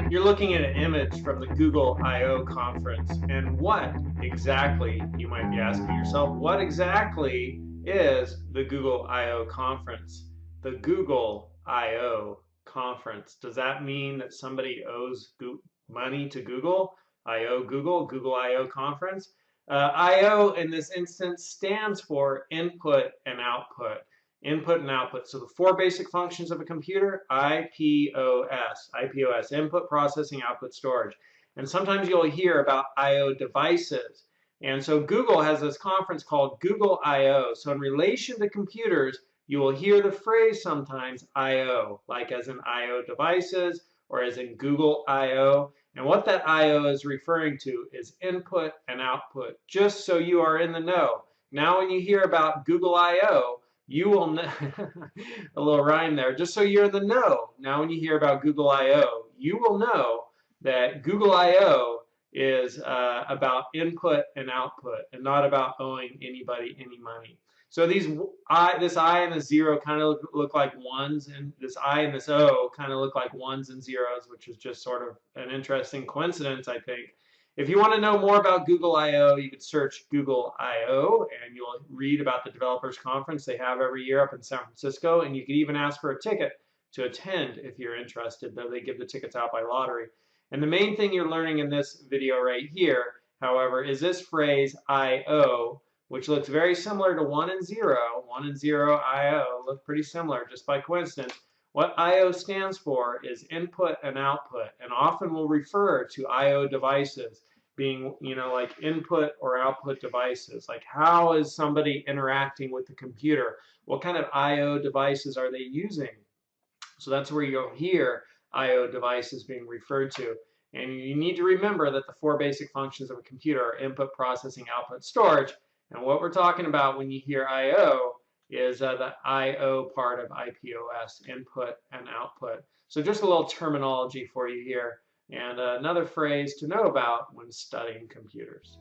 You're looking at an image from the Google I/O conference, and what exactly, you might be asking yourself, what exactly is the Google I/O conference? The Google I/O conference. Does that mean that somebody owes money to Google? I owe Google, Google I/O conference? I/O in this instance stands for input and output. Input and output. So the four basic functions of a computer, IPOS, input, processing, output, storage. And sometimes you'll hear about I/O devices. And so Google has this conference called Google I/O. So in relation to computers, you will hear the phrase sometimes I/O, like as in I/O devices or as in Google I/O. And what that I/O is referring to is input and output, just so you are in the know. Now when you hear about Google I/O, you will know a little rhyme there, just so you're in the know. Now when you hear about Google I/O, you will know that Google I/O is about input and output and not about owing anybody any money. So this I and the zero kind of look like ones, and this I and this O kind of look like ones and zeros, which is just sort of an interesting coincidence, I think. If you want to know more about Google I/O, you could search Google I/O and you'll read about the developers conference they have every year up in San Francisco, and you could even ask for a ticket to attend if you're interested, though they give the tickets out by lottery. And the main thing you're learning in this video right here, however, is this phrase I/O, which looks very similar to 1 and 0. 1 and 0 I/O look pretty similar just by coincidence. What I/O stands for is input and output, and often we'll refer to I/O devices being, like input or output devices. Like how is somebody interacting with the computer? What kind of I/O devices are they using? So that's where you'll hear I/O devices being referred to. And you need to remember that the four basic functions of a computer are input, processing, output, storage. And what we're talking about when you hear I/O is the I/O part of IPOS, input and output. So just a little terminology for you here, and another phrase to know about when studying computers.